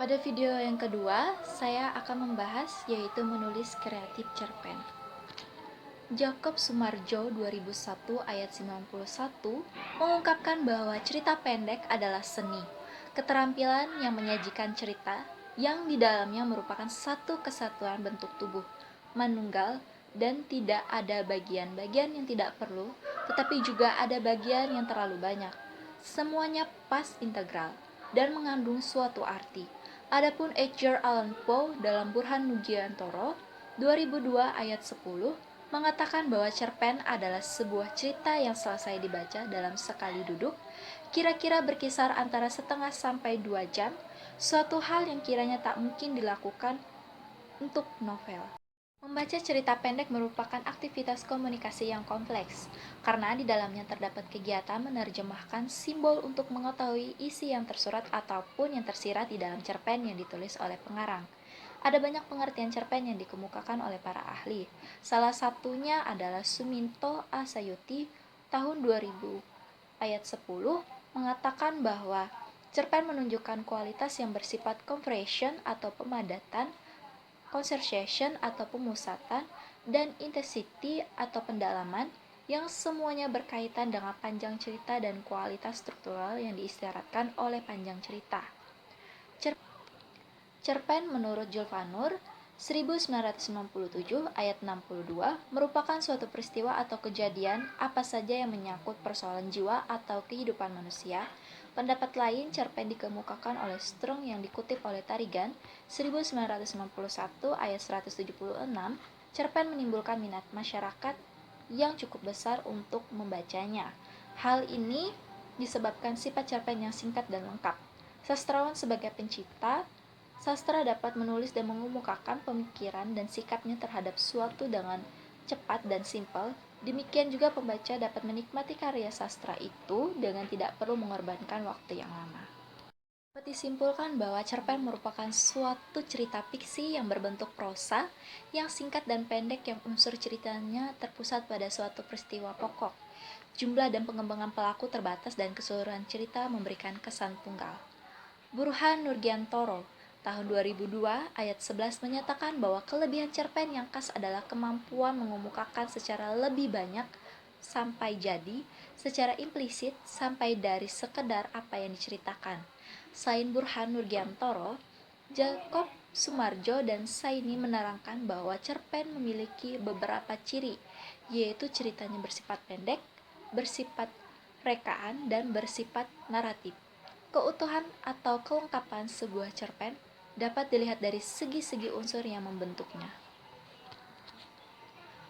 Pada video yang kedua, saya akan membahas yaitu menulis kreatif cerpen. Jacob Sumarjo 2001 ayat 91 mengungkapkan bahwa cerita pendek adalah seni, keterampilan yang menyajikan cerita yang di dalamnya merupakan satu kesatuan bentuk tubuh, manunggal, dan tidak ada bagian-bagian yang tidak perlu, tetapi juga ada bagian yang terlalu banyak. Semuanya pas integral dan mengandung suatu arti. Adapun Edgar Allan Poe dalam Burhan Nugiantoro 2002 ayat 10 mengatakan bahwa cerpen adalah sebuah cerita yang selesai dibaca dalam sekali duduk, kira-kira berkisar antara setengah sampai 2 jam, suatu hal yang kiranya tak mungkin dilakukan untuk novel. Membaca cerita pendek merupakan aktivitas komunikasi yang kompleks, karena di dalamnya terdapat kegiatan menerjemahkan simbol untuk mengetahui isi yang tersurat ataupun yang tersirat di dalam cerpen yang ditulis oleh pengarang. Ada banyak pengertian cerpen yang dikemukakan oleh para ahli. Salah satunya adalah Suminto Asayuti tahun 2000 ayat 10 mengatakan bahwa cerpen menunjukkan kualitas yang bersifat compression atau pemadatan, concentration atau pemusatan, dan intensity atau pendalaman yang semuanya berkaitan dengan panjang cerita dan kualitas struktural yang diisyaratkan oleh panjang cerita. Cerpen menurut Julfanur 1997 ayat 62 merupakan suatu peristiwa atau kejadian apa saja yang menyangkut persoalan jiwa atau kehidupan manusia. Pendapat lain, cerpen dikemukakan oleh Strunk yang dikutip oleh Tarigan 1991 ayat 176. Cerpen menimbulkan minat masyarakat yang cukup besar untuk membacanya. Hal ini disebabkan sifat cerpen yang singkat dan lengkap. Sastrawan sebagai pencipta sastra dapat menulis dan mengemukakan pemikiran dan sikapnya terhadap suatu dengan cepat dan simpel. Demikian juga pembaca dapat menikmati karya sastra itu dengan tidak perlu mengorbankan waktu yang lama. Dapat disimpulkan bahwa cerpen merupakan suatu cerita fiksi yang berbentuk prosa, yang singkat dan pendek, yang unsur ceritanya terpusat pada suatu peristiwa pokok. Jumlah dan pengembangan pelaku terbatas dan keseluruhan cerita memberikan kesan tunggal. Burhan Nurgiantoro tahun 2002 ayat 11 menyatakan bahwa kelebihan cerpen yang khas adalah kemampuan mengemukakan secara lebih banyak sampai jadi, secara implisit sampai dari sekedar apa yang diceritakan. Selain Burhan Nurgiantoro, Jacob Sumarjo dan Saini menerangkan bahwa cerpen memiliki beberapa ciri, yaitu ceritanya bersifat pendek, bersifat rekaan, dan bersifat naratif. Keutuhan atau kelengkapan sebuah cerpen dapat dilihat dari segi-segi unsur yang membentuknya.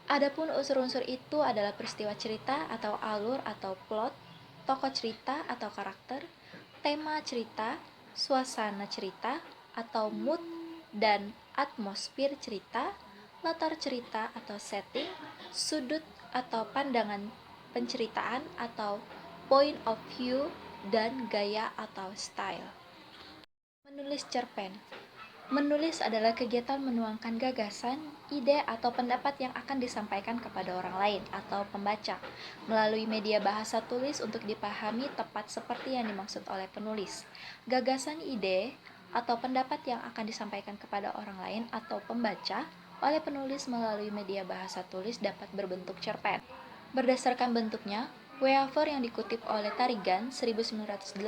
Adapun unsur-unsur itu adalah peristiwa cerita atau alur atau plot, tokoh cerita atau karakter, tema cerita, suasana cerita atau mood dan atmosfer cerita, latar cerita atau setting, sudut atau pandangan penceritaan atau point of view, dan gaya atau style. Menulis cerpen. Menulis adalah kegiatan menuangkan gagasan, ide, atau pendapat yang akan disampaikan kepada orang lain atau pembaca melalui media bahasa tulis untuk dipahami tepat seperti yang dimaksud oleh penulis. Gagasan, ide, atau pendapat yang akan disampaikan kepada orang lain atau pembaca oleh penulis melalui media bahasa tulis dapat berbentuk cerpen. Berdasarkan bentuknya, Weaver yang dikutip oleh Tarigan 1985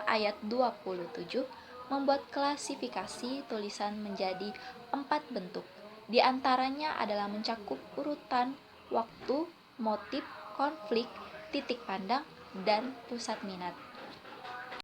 ayat 27 membuat klasifikasi tulisan menjadi 4 bentuk. Di antaranya adalah mencakup urutan waktu, motif, konflik, titik pandang, dan pusat minat.